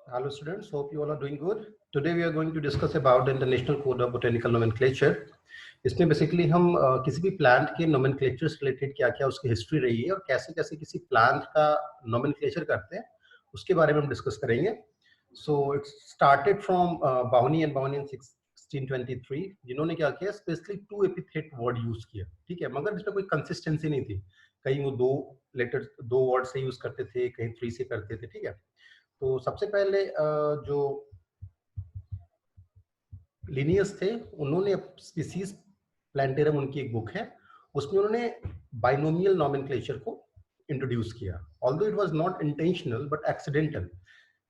Hello students, hope you all are doing good. Today we are going to discuss about the International Code of Botanical Nomenclature. इसमें basically हम किसी भी plant के nomenclature से related क्या क्या उसकी हिस्ट्री रही है और कैसे कैसे किसी प्लांट का नोमेनक्लेचर करते हैं उसके बारे में हम डिस्कस करेंगे. So it started from Bauhin and Bauhin in 1623. जिन्होंने क्या किया, specially two epithet word use किया. ठीक है, मगर इसमें कोई कंसिस्टेंसी नहीं थी. कहीं वो दो वर्ड से यूज करते थे, कहीं 3 से करते थे. ठीक है, तो सबसे पहले जो लिनियस थे उन्होंने स्पीसीज प्लांटेरम, उनकी एक बुक है, उसमें उन्होंने बाइनोमियल नॉमेनक्लेचर को इंट्रोड्यूस किया. Although it was not intentional but accidental.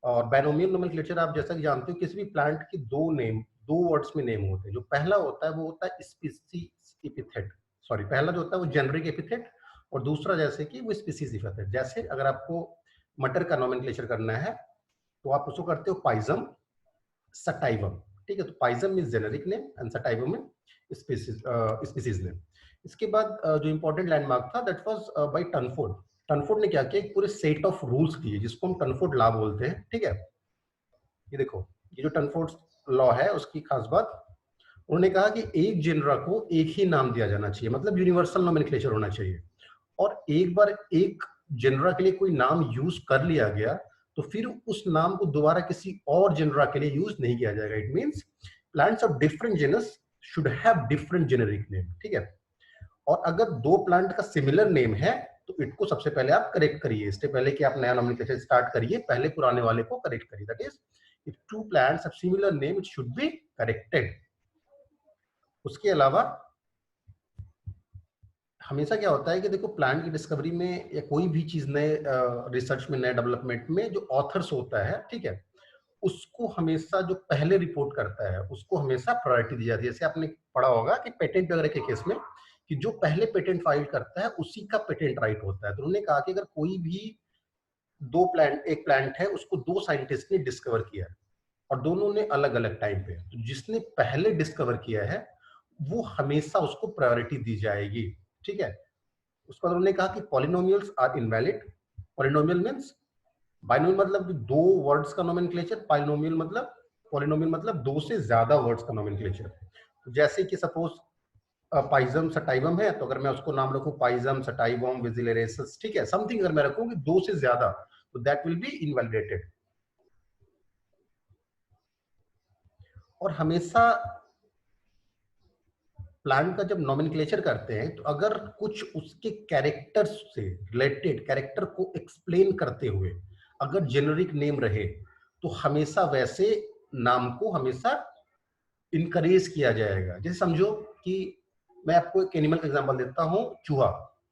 और बाइनोमियल नॉमेनक्लेचर आप जैसा कि जानते हो, किसी भी प्लांट के दो वर्ड्स में नेम होते हैं. जो पहला होता है वो होता है स्पीसीज एपिथेट, सॉरी पहला जो होता है वो जेनरिक एपिथेट, और दूसरा जैसे कि वो स्पीसीज एपिथेट. जैसे अगर आपको मटर का नॉमेनक्लेचर करना है तो आप उसको करते हो पाइजम, सटाइवम. ठीक है, तो Pisum means generic name and sativum में स्पीसीज नेम. इसके बाद जो इंपॉर्टेंट लैंडमार्क था that was by Tournefort. Tournefort ने क्या किया, एक पूरे सेट ऑफ रूल्स दिए जिसको हम टनफोर्ड लॉ बोलते हैं. ठीक है, ये देखो, ये जो टनफोर्ड लॉ है उसकी खास बात, उन्होंने कहा कि एक जेनरा को एक ही नाम दिया जाना चाहिए, मतलब यूनिवर्सल नोमेनक्लेचर होना चाहिए. और एक बार एक जेनरा के लिए कोई नाम यूज कर लिया गया तो फिर उस नाम को दोबारा किसी और जेनरा के लिए यूज नहीं किया जाएगा. It means plants of different genus should have different generic name. ठीक है, और अगर दो प्लांट का सिमिलर नेम है तो इनको सबसे पहले आप करेक्ट करिए. इससे पहले कि आप नया नोमेनक्लेचर स्टार्ट करिए, पहले पुराने वाले को करेक्ट करिए. That is, if two plants have similar name it should be corrected. उसके अलावा हमेशा क्या होता है कि देखो, प्लांट की डिस्कवरी में या कोई भी चीज नए रिसर्च में, नए डेवलपमेंट में जो ऑथर्स होता है, ठीक है, उसको हमेशा जो पहले रिपोर्ट करता है उसको हमेशा प्रायोरिटी दी जाती है. जैसे आपने पढ़ा होगा कि पेटेंट वगैरह के केस में कि जो पहले पेटेंट फाइल करता है उसी का पेटेंट राइट होता है. तो उन्होंने कहा कि अगर कोई भी एक प्लांट है उसको दो साइंटिस्ट ने डिस्कवर किया है और दोनों ने अलग अलग टाइम पे, तो जिसने पहले डिस्कवर किया है वो हमेशा उसको प्रायोरिटी दी जाएगी. ठीक है, उसके बाद उन्होंने कहा कि polynomials are invalid. Polynomial means, binomial मतलब दो वर्ड्स का नोमेनक्लेचर, पॉलिनोमियल मतलब दो से ज्यादा वर्ड्स का नोमेनक्लेचर. तो जैसे कि सपोज पाइजम सटाइवम है, तो अगर मैं उसको नाम रखूं पाइजम सटाइवम विजिलेरेसस, ठीक है, समथिंग अगर मैं रखूं कि दो से ज्यादा, तो दैट विल बी इनवैलिडेटेड. और हमेशा प्लांट का जब नोमेनक्लेचर करते हैं तो अगर कुछ उसके कैरेक्टर्स से रिलेटेड, कैरेक्टर को एक्सप्लेन करते हुए अगर जेनरिक नेम रहे तो हमेशा वैसे नाम को हमेशा इनकरेज किया जाएगा. जैसे समझो कि मैं आपको एक एनिमल का एग्जांपल देता हूं, चूहा.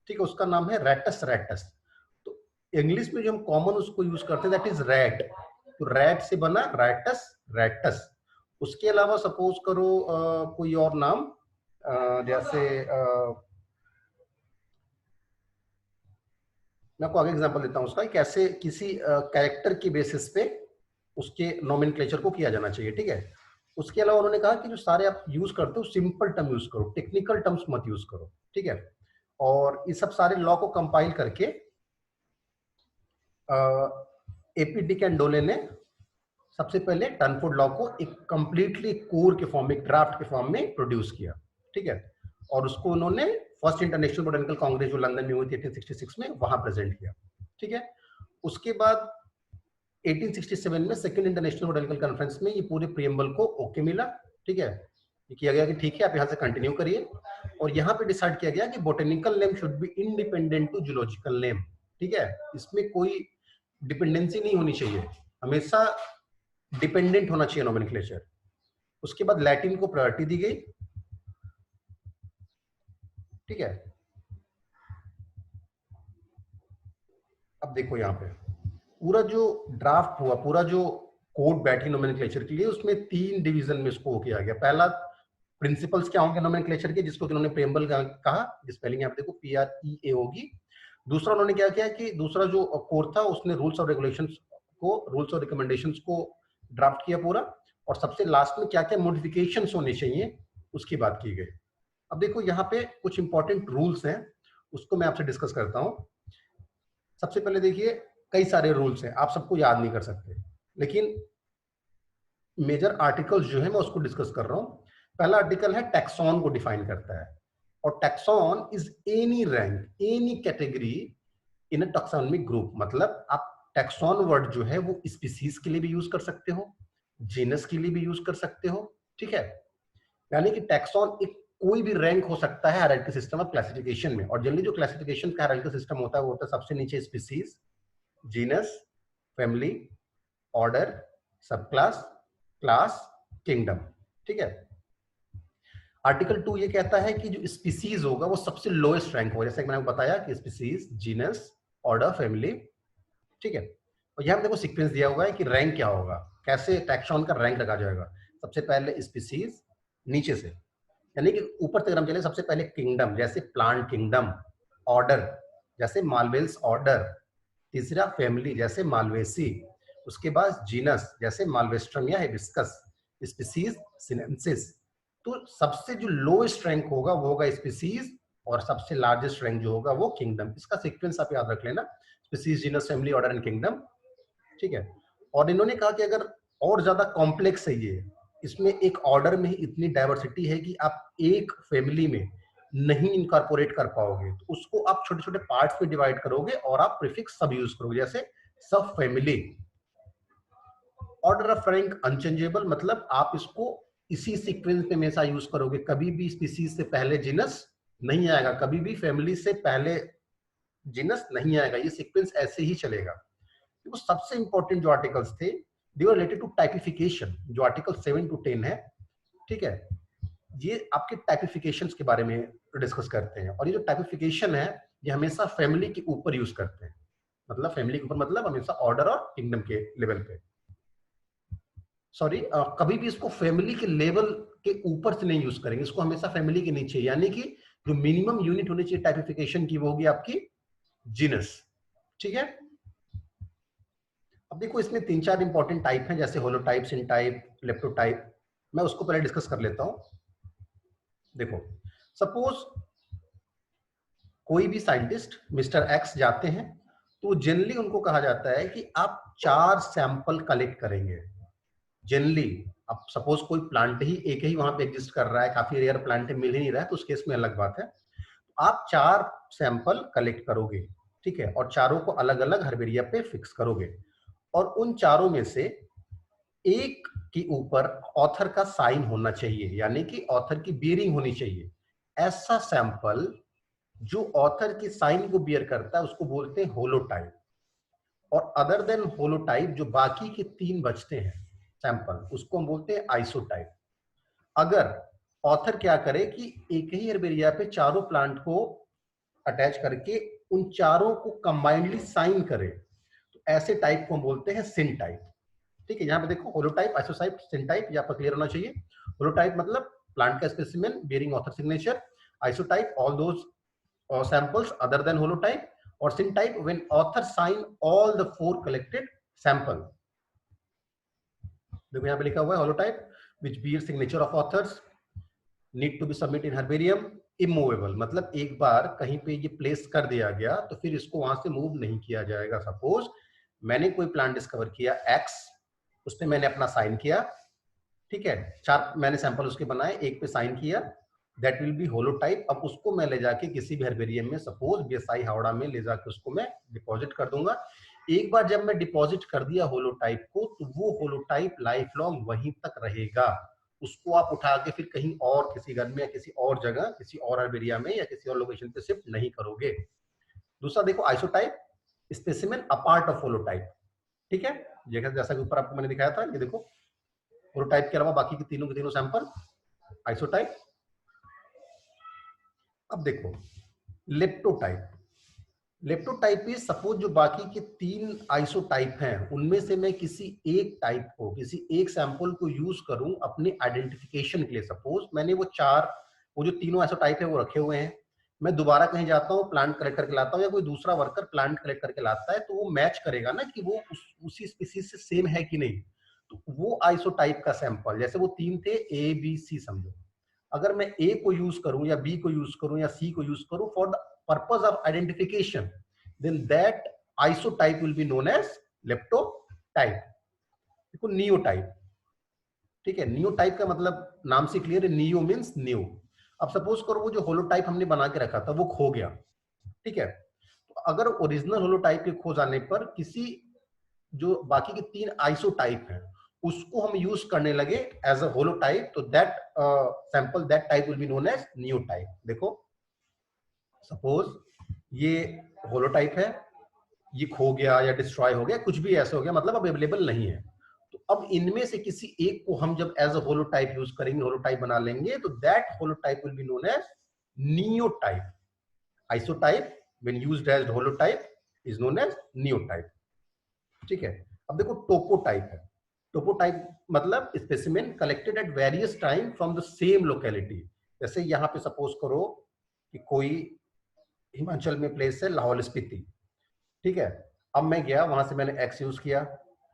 ठीक है, उसका नाम है रैटस रैटस. तो इंग्लिश में जो हम कॉमन उसको यूज करते हैं दैट इज रैट. तो रैट से बना रैटस रैटस. उसके अलावा सपोज करो कोई और नाम, जैसे मैं आपको आगे एग्जांपल देता हूं उसका, कैसे किसी कैरेक्टर की बेसिस पे उसके नोमेनक्लेचर को किया जाना चाहिए. ठीक है, उसके अलावा उन्होंने कहा कि जो सारे आप यूज करते हो सिंपल टर्म यूज करो, टेक्निकल टर्म्स मत यूज करो. ठीक है, और इस सब सारे लॉ को कंपाइल करके एपी डी कैंडोले ने सबसे पहले टनफोर्ड लॉ को एक कंप्लीटली कोर के फॉर्म में, ड्राफ्ट के फॉर्म में प्रोड्यूस किया. ठीक है, और उसको उन्होंने फर्स्ट इंटरनेशनल बोटेनिकल कांग्रेस जो लंदन में हुई थी 1866 में, वहां प्रेजेंट किया. ठीक है, उसके बाद 1867 में सेकंड इंटरनेशनल बोटेनिकल कॉन्फ्रेंस में ये पूरे प्रियम्बल को ओके मिला. ठीक है, ये किया गया कि ठीक है आप यहां से कंटिन्यू करिए. और यहाँ पे डिसाइड किया गया कि botanical name should be independent to zoological name. ठीक है, इसमें कोई डिपेंडेंसी नहीं होनी चाहिए, हमेशा डिपेंडेंट होना चाहिए नोमेनक्लेचर. उसके बाद लैटिन को प्रायोरिटी दी गई. ठीक है, अब देखो यहाँ पे पूरा जो ड्राफ्ट हुआ, पूरा जो कोड बैठी नोमेनक्लेचर के लिए, उसमें 3 डिवीजन में इसको किया गया. पहला, प्रिंसिपल्स क्या होंगे नोमेनक्लेचर के, जिसको उन्होंने प्रेम्बल कहा, जिस स्पेलिंग आप देखो PREA होगी. दूसरा उन्होंने क्या किया कि दूसरा जो कोर था उसने रूल्स और रेगुलेशंस को, रूल्स और रिकमेंडेशंस को ड्राफ्ट किया पूरा. और सबसे लास्ट में क्या क्या मॉडिफिकेशंस होने चाहिए उसकी बात की गई. अब देखो यहाँ पे कुछ इंपॉर्टेंट रूल्स हैं, उसको मैं आपसे डिस्कस करता हूं. सबसे पहले देखिए, कई सारे रूल्स हैं, आप सबको याद नहीं कर सकते. लेकिन मेजर आर्टिकल्स जो है मैं उसको डिस्कस कर रहा हूं। पहला आर्टिकल है टैक्सॉन को डिफाइन करता है, और taxon is any rank any category in a taxonomic group. मतलब आप टैक्सॉन वर्ड जो है वो स्पीसीज के लिए भी यूज कर सकते हो, जीनस के लिए भी यूज कर सकते हो, ठीक है। यानी कि टैक्सॉन एक कोई भी रैंक हो सकता है हायरार्की सिस्टम ऑफ क्लासिफिकेशन में। और जनरली जो क्लासिफिकेशन का हायरार्की सिस्टम होता है वो होता है सबसे नीचे स्पीसीज, जीनस, फैमिली, ऑर्डर, सब क्लास, क्लास, किंगडम, ठीक है। आर्टिकल 2 ये कहता है कि जो स्पीसीज होगा वो सबसे लोएस्ट रैंक होगा, जैसे कि मैंने बताया कि स्पीसीज, जीनस, ऑर्डर, फैमिली, ठीक है। और यहां देखो सीक्वेंस दिया हुआ है कि रैंक क्या होगा, कैसे टैक्सॉन का रैंक रखा जाएगा। सबसे पहले स्पीसीज नीचे से, यानी कि ऊपर तक हम चले, सबसे पहले किंगडम जैसे प्लांट किंगडम, ऑर्डर जैसे मालवेल्स ऑर्डर, तीसरा फैमिली जैसे मालवेसी, उसके बाद जीनस जैसे मालवेस्ट्रम या हिबिस्कस, स्पीसीज सिनेंसिस। तो सबसे जो लोएस्ट रैंक होगा वो होगा स्पीसीज, और सबसे लार्जेस्ट रैंक जो होगा वो किंगडम। इसका सीक्वेंस आप याद रख लेना, species, genus, family, order and kingdom, ठीक है। और इन्होंने कहा कि अगर और ज्यादा कॉम्प्लेक्स है ये, इसमें एक ऑर्डर में ही इतनी डाइवर्सिटी है कि आप एक फैमिली में नहीं इनकॉर्पोरेट कर पाओगे, तो उसको आप छोटे छोटे पार्ट्स में डिवाइड करोगे और आप प्रीफिक्स सब यूज करोगे, जैसे सब family. Order of rank unchangeable, मतलब आप इसको इसी सीक्वेंस में हमेशा यूज करोगे, कभी भी स्पीसीज से पहले जीनस नहीं आएगा, कभी भी फैमिली से पहले जीनस नहीं आएगा, ये सीक्वेंस ऐसे ही चलेगा। तो सबसे इंपॉर्टेंट जो आर्टिकल्स थे दे वर रिलेटेड टू टाइपिफिकेशन, जो आर्टिकल 7 to 10 है, ठीक है। ये आपके टाइपिफिकेशंस के बारे में डिस्कस करते हैं, और ये जो टाइपिफिकेशन है ये हमेशा फैमिली के ऊपर यूज करते हैं। मतलब फैमिली के ऊपर मतलब हमेशा ऑर्डर और किंगडम के लेवल पे, सॉरी, कभी भी इसको फैमिली के लेवल के ऊपर से नहीं यूज करेंगे, इसको हमेशा फैमिली के नीचे, यानी कि जो मिनिमम यूनिट होनी चाहिए टाइपिफिकेशन की वो होगी आपकी जीनस, ठीक है। अब देखो इसमें 3-4 इंपॉर्टेंट टाइप हैं, जैसे होलोटाइप, सिनटाइप, लेप्टोटाइप। मैं उसको पहले डिस्कस कर लेता हूं। देखो, सपोज कोई भी साइंटिस्ट मिस्टर एक्स जाते हैं, तो जनरली उनको कहा जाता है कि आप 4 सैंपल कलेक्ट करेंगे। जनरली अब सपोज कोई प्लांट ही एक ही वहां पे एग्जिस्ट कर रहा है, काफी रेयर प्लांट मिल ही नहीं रहा है, तो उस केस में अलग बात है। आप 4 सैंपल कलेक्ट करोगे, ठीक है, और चारों को अलग अलग हर्बेरिया पे फिक्स करोगे, और उन चारों में से एक के ऊपर ऑथर का साइन होना चाहिए, यानी कि ऑथर की बियरिंग होनी चाहिए। ऐसा सैंपल जो ऑथर के साइन को बियर करता है उसको बोलते हैं होलोटाइप। और अदर देन होलोटाइप जो बाकी के 3 बचते हैं सैंपल, उसको हम बोलते हैं आइसोटाइप। अगर ऑथर क्या करे कि एक ही हर्बेरिया पे चारों प्लांट को अटैच करके उन चारों को कंबाइंडली साइन करे, तो ऐसे टाइप को हम बोलते हैं सिन टाइप, ठीक है। यहाँ पे देखो होलोटाइप, आइसोटाइप, सिन टाइप, ये आपका क्लियर होना चाहिए। होलोटाइप मतलब प्लांट का specimen bearing author signature, isotype all those samples other than holotype, or syntype when author sign all the 4 collected sample। देखो यहाँ पे लिखा हुआ है holotype which bear signature of authors need to be submit in herbarium immovable, मतलब एक बार कहीं पे ये प्लेस कर दिया गया तो फिर इसको वहां से मूव नहीं किया जाएगा। सपोज मैंने कोई प्लांट डिस्कवर किया एक्स, उस पर मैंने अपना साइन किया, ठीक है, 4 मैंने सैंपल उसके बनाए, एक पे साइन किया, दैट विल बी होलोटाइप। अब उसको मैं ले जाके किसी भी हर्बेरियम में, सपोज बीएसआई हावड़ा में ले जाके उसको मैं डिपॉजिट कर दूंगा। एक बार जब मैं डिपॉजिट कर दिया होलोटाइप को, तो वो होलोटाइप लाइफ लॉन्ग वहीं तक रहेगा। उसको आप उठा के फिर कहीं और किसी घर में या किसी और जगह, किसी और हर्बेरिया में या किसी और लोकेशन पे शिफ्ट नहीं करोगे। दूसरा देखो isotype, specimen apart of holotype, ठीक है। जैसा कि ऊपर आपको मैंने दिखाया था, ये देखो होलोटाइप के अलावा बाकी के तीनों सैंपल आइसोटाइप। अब देखो लेप्टोटाइप, लेप्टोटाइप इज सपोज जो बाकी के 3 आइसोटाइप हैं उनमें से मैं किसी एक टाइप को, किसी एक सैंपल को यूज करूं अपने आइडेंटिफिकेशन के लिए। सपोज मैंने वो जो तीनों आइसोटाइप है वो रखे हुए हैं, मैं दोबारा कहीं जाता हूँ, प्लांट कलेक्ट करके लाता हूँ, या कोई दूसरा वर्कर प्लांट कलेक्ट करके लाता है, तो वो मैच करेगा ना कि वो उसी स्पीसीज से सेम है कि नहीं। तो वो आइसोटाइप का सैंपल, जैसे वो 3 थे ए बी सी समझो, अगर मैं ए को यूज करूं या बी को यूज करूं या सी को यूज करूं for the purpose of identification, then that isotype will be known as leptotype। को नियो टाइप। ठीक है, नियो टाइप का मतलब नाम से क्लियर है, नियो मीन्स न्यू। अब सपोज करो वो जो होलोटाइप हमने बना के रखा था वो खो गया। ठीक है, तो अगर ओरिजिनल होलोटाइप के खो जाने पर किसी जो बाकी के 3 आइसोटाइप हैं उसको हम यूज करने लगे एज अ होलोटाइप, तो that sample that type will be known as neotype. देखो सपोज ये होलोटाइप है, ये खो गया या डिस्ट्रॉय हो गया, कुछ भी ऐसा हो गया, मतलब अब अवेलेबल नहीं है। तो अब इनमें से किसी एक को हम जब एज अ होलोटाइप यूज करेंगे, होलोटाइप बना लेंगे, तो that holotype will be known as neotype. Isotype when used as holotype is known as neotype. ठीक है, अब देखो टोपोटाइप है। टोपोटाइप मतलब specimen collected at various time from the same locality. जैसे यहाँ पे सपोज करो कि कोई हिमाचल में प्लेस है लाहौल स्पीति। ठीक है, अब मैं गया वहां से, मैंने एक्स यूज किया,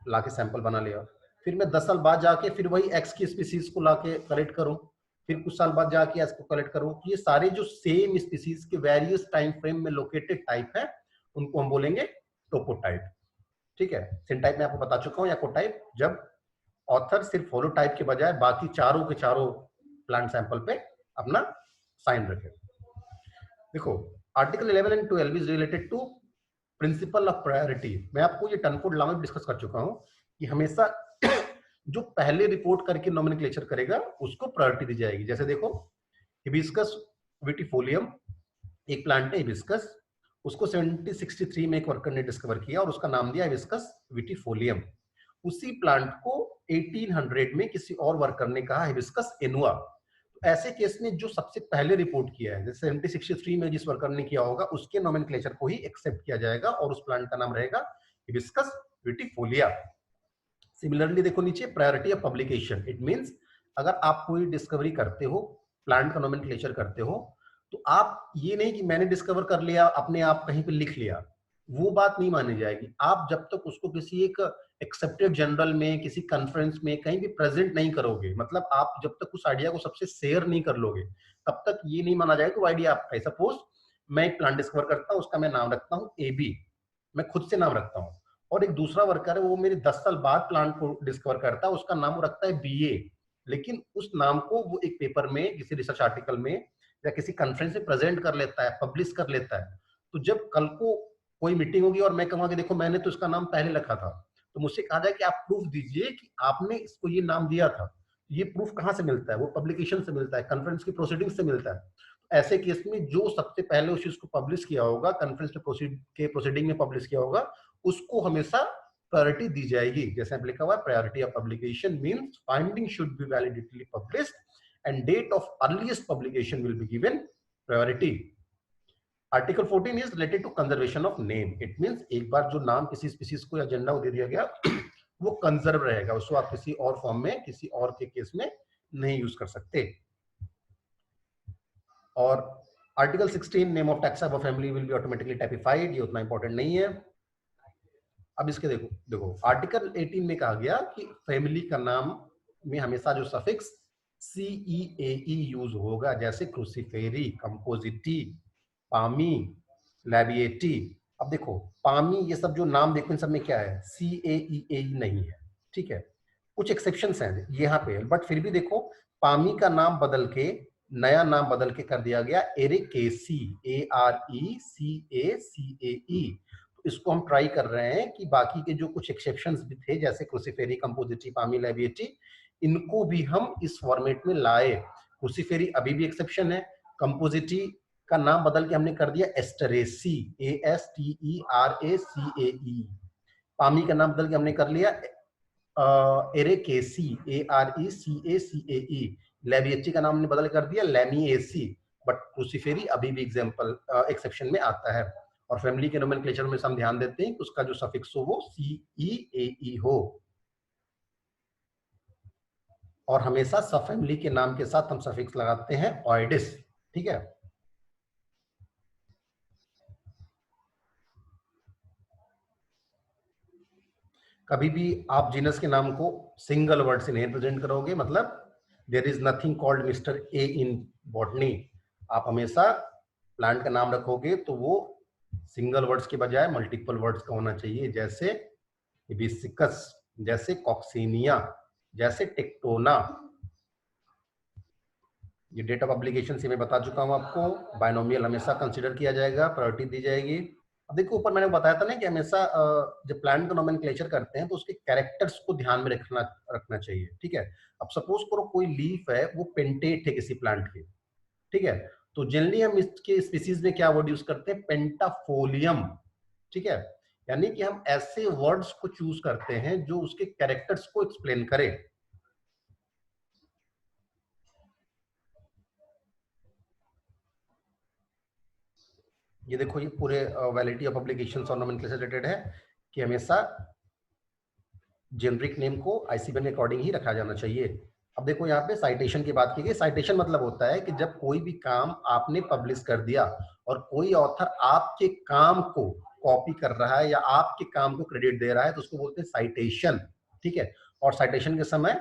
लाके सैंपल बना लिया, फिर मैं 10 साल बाद जाके फिर वही एक्स की स्पीसीज को लाके कलेक्ट करूं, फिर कुछ साल बाद जाके एक्स को कलेक्ट करूं। ये सारे जो सेम स्पीसीज के वेरियस टाइम फ्रेम में लोकेटेड टाइप है उनको हम बोलेंगे टोपोटाइप। ठीक है, सिनटाइप में आपको बता चुका हूं, या कोटाइप जब ऑथर सिर्फ होलोटाइप के बजाय बाकी चारों के चारों प्लांट सैंपल पे अपना साइन रखे। देखो article 11 and 12 is related to principle of priority. मैं आपको ये टनकोड लॉ में डिस्कस कर चुका हूं कि हमेशा जो पहले रिपोर्ट करके नॉमेनक्लेचर करेगा उसको प्रायोरिटी दी जाएगी। जैसे देखो हिबिस्कस विटिफोलियम एक प्लांट है हिबिस्कस, उसको 1763 में एक वर्कर ने डिस्कवर किया और उसका नाम दिया हिबिस्कस विटिफोलियम। उसी प्लांट को 1800 में किसी और वर्कर ने कहा हिबिस्कस एनुआ। तो ऐसे केस में जो सबसे पहले रिपोर्ट किया है, जैसे 1763 में जिस वर्कर ने किया होगा उसके नोमेनक्लेचर को ही एक्सेप्ट किया जाएगा और उस प्लांट का नाम रहेगा हिबिस्कस विटिफोलिया। सिमिलरली देखो नीचे priority of publication, it means अगर आप कोई डिस्कवरी करते हो, प्लांट का नोमेनक्लेचर करते हो, तो आप ये नहीं कि मैंने डिस्कवर कर लिया अपने आप कहीं पे लिख लिया, वो बात नहीं मानी जाएगी। आप जब तक उसको किसी एक एक्सेप्टेड जर्नल में, किसी कॉन्फ्रेंस में कहीं भी प्रेजेंट नहीं करोगे, मतलब आप जब तक उस आइडिया को सबसे शेयर नहीं कर लोगे, तब तक ये नहीं माना जाएगा कि वो आइडिया आपका है। सपोज मैं एक प्लांट डिस्कवर करता हूँ, उसका मैं नाम रखता हूँ AB, मैं खुद से नाम रखता हूँ, और एक दूसरा वर्कर है वो मेरे 10 साल बाद प्लांट को डिस्कवर करता है, उसका नाम वो रखता है BA, लेकिन उस नाम को वो एक पेपर में, किसी रिसर्च आर्टिकल में या किसी कॉन्फ्रेंस में प्रेजेंट कर लेता है, पब्लिश कर लेता है। तो जब कल को कोई मीटिंग होगी और मैं कहूंगा कि देखो मैंने तो इसका नाम पहले रखा था, तो मुझसे कहा जाए कि आप प्रूफ दीजिए कि आपने इसको ये नाम दिया था। ये प्रूफ कहाँ से मिलता है? वो पब्लिकेशन से मिलता है, कॉन्फ्रेंस की प्रोसीडिंग से मिलता है। ऐसे केस में जो सबसे पहले उस चीज को पब्लिश किया होगा, कॉन्फ्रेंस के प्रोसीडिंग में पब्लिश किया होगा, उसको हमेशा प्रायोरिटी दी जाएगी। जैसे लिखा हुआ है priority of publication means finding should be validly published and date of earliest publication will be given priority. Article 14 is related to conservation of name, it means एक बार जो नाम किसी स्पीसीज को या जेंडर को दे दिया गया वो कंजर्व रहेगा, उसको आप किसी और फॉर्म में, किसी और के केस में नहीं यूज कर सकते। और article 16 name of taxa of family will be automatically typified, ये उतना इंपॉर्टेंट नहीं है। अब इसके देखो देखो आर्टिकल 18 में कहा गया कि फैमिली का नाम में हमेशा जो सफिक्स CEAE यूज होगा, जैसे क्रूसीफेरी, कंपोजिटी, पामी, लैबिएटी। अब देखो पामी, ये सब जो नाम देखो इन सब में क्या है, CAEAE नहीं है। ठीक है, कुछ एक्सेप्शंस हैं यहाँ पे, बट फिर भी देखो पामी का नाम बदल के, नया नाम बदल के कर दिया गया एरेकेसी, ARECACAE। तो इसको हम ट्राई कर रहे हैं कि बाकी के जो कुछ एक्सेप्शंस भी थे, जैसे क्रूसीफेरी, कंपोजिटी, पामी, लैबिएटी, इनको भी हम इस फॉर्मेट में लाए। क्रूसीफेरी अभी भी एक्सेप्शन है, कंपोजिटी का नाम बदल के हमने कर दिया एस्टरेसी, ASTERACAE। पामी का नाम बदल के हमने कर लिया एरेकेसी, ARECACAE। लैबिएटी का नाम हमने बदल कर दिया लैमिएसी, बट क्रूसीफेरी अभी भी एग्जांपल एक्सेप्शन में आता है। और फैमिली के नोमेनक्लेचर में हम ध्यान देते हैं कि उसका जो सफिक्स हो वो CEAE हो, और हमेशा सब फैमिली के नाम के साथ हम सफिक्स लगाते हैं ऑइडिस। ठीक है, कभी भी आप जीनस के नाम को सिंगल वर्ड से नहीं रिप्रेजेंट करोगे, मतलब there is nothing called mister A in botany. आप हमेशा प्लांट का नाम रखोगे तो वो सिंगल वर्ड्स के बजाय मल्टीपल वर्ड्स का होना चाहिए, जैसे हिबिस्कस जैसे कॉक्सीनिया, जैसे टेक्टोना। ये डेट ऑफ पब्लिकेशन से मैं बता चुका हूं आपको। बायनोमियल हमेशा कंसीडर किया जाएगा, प्रायोरिटी दी जाएगी। अब देखो ऊपर मैंने बताया था ना कि हमेशा जब प्लांट का नोमेनक्लेचर करते हैं तो उसके कैरेक्टर्स को ध्यान में रखना चाहिए, ठीक है। अब सपोज करो कोई लीफ है वो पेंटेट है किसी प्लांट की, ठीक है, तो जनरली हम इसके स्पीसीज में क्या वर्ड यूज करते हैं, पेंटाफोलियम, ठीक है। यानी कि हम ऐसे वर्ड्स को चूज करते हैं जो उसके कैरेक्टर्स को एक्सप्लेन करे। ये देखो ये पूरे वैलिडिटी ऑफ पब्लिकेशंस और नोमेनक्लेचर रिलेटेड है कि हमेशा जेनरिक नेम को आईसीबीएन के अकॉर्डिंग ही रखा जाना चाहिए। अब देखो यहाँ पे साइटेशन की बात की गई। साइटेशन मतलब होता है कि जब कोई भी काम आपने पब्लिश कर दिया और कोई ऑथर आपके काम को कॉपी कर रहा है या आपके काम को क्रेडिट दे रहा है तो उसको बोलते हैं साइटेशन, ठीक है। और साइटेशन के समय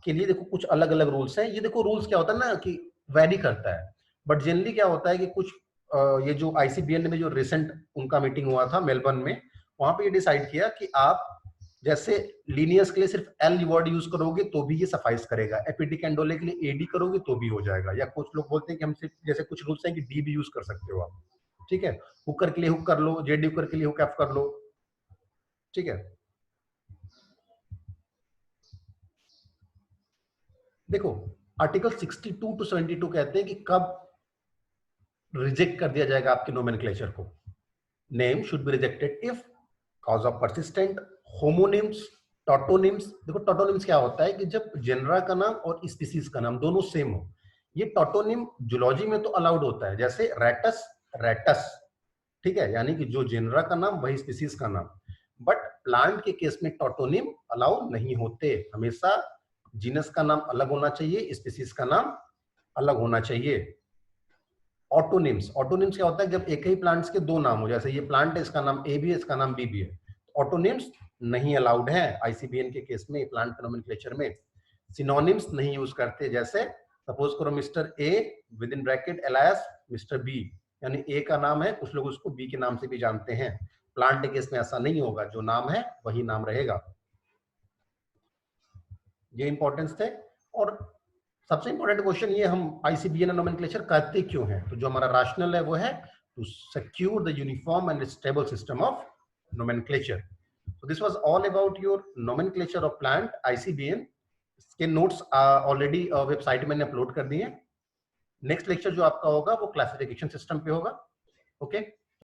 के लिए देखो कुछ अलग अलग रूल्स हैं। ये देखो रूल्स क्या होता है ना कि वेरी करता है, बट जनरली क्या होता है कि कुछ ये जो आईसीबीएन में जो रिसेंट उनका मीटिंग हुआ था मेलबर्न में, वहां पे ये डिसाइड किया कि आप जैसे लीनियस के लिए सिर्फ एल वर्ड यूज करोगे तो भी ये सफाइस करेगा, एपिडिक एंडोले के लिए एडी करोगे तो भी हो जाएगा, या कुछ लोग बोलते हैं कि हम सिर्फ जैसे कुछ रूल्स हैं कि डी भी यूज कर सकते हो आप, ठीक है। हुकर के लिए हुक कर लो, जेडी हुकर के लिए हुक एफ कर लो, ठीक है। देखो आर्टिकल 62 टू 72 कहते हैं कि कब रिजेक्ट कर दिया जाएगा आपके नोमेनक्लेचर को। Name should be rejected if cause of persistent homonyms, tautonyms. देखो टोटोनिम्स क्या होता है कि जब जेनरा का नाम और स्पीसीज का नाम दोनों सेम हो। ये टोटोनिम जूलॉजी में तो अलाउड होता है, जैसे रेटस, रेटस, ठीक है, यानी कि जो जेनरा का नाम वही स्पीसीज का नाम। बट प्लांट के केस में टोटोनिम अलाउ नहीं होते। हमेशा जीनस का नाम अलग होना चाहिए, स्पीसीज का नाम अलग होना चाहिए। ऑटोनिम्स, ऑटोनिम्स क्या होता है जब एक ही प्लांट्स के दो नाम हो, जैसे ये प्लांट है इसका नाम ए भी है इसका नाम बी भी है, ऑटोनिम्स नहीं अलाउड है आईसीबीएन के केस में, प्लांट नोमेनक्लेचर में। सिनोनिम्स नहीं यूज करते, जैसे सपोज करो mister A with in bracket alias mister B, यानी ए का नाम है कुछ लोग उसको बी के नाम से भी जानते हैं। प्लांट के केस में ऐसा नहीं होगा, जो नाम है वही नाम रहेगा। ये इंपॉर्टेंस थे। और सबसे इंपॉर्टेंट क्वेश्चन ये, हम आईसीबीएन नोमेनक्लेचर करते क्यों हैं, तो जो हमारा रैशनल है वो है to secure the uniform and stable system of nomenclature. So this was all about your nomenclature of plant ICBN। इसके नोट्स ऑलरेडी वेबसाइट में अपलोड कर दिए। नेक्स्ट लेक्चर जो आपका होगा वो क्लासिफिकेशन सिस्टम पे होगा। ओके।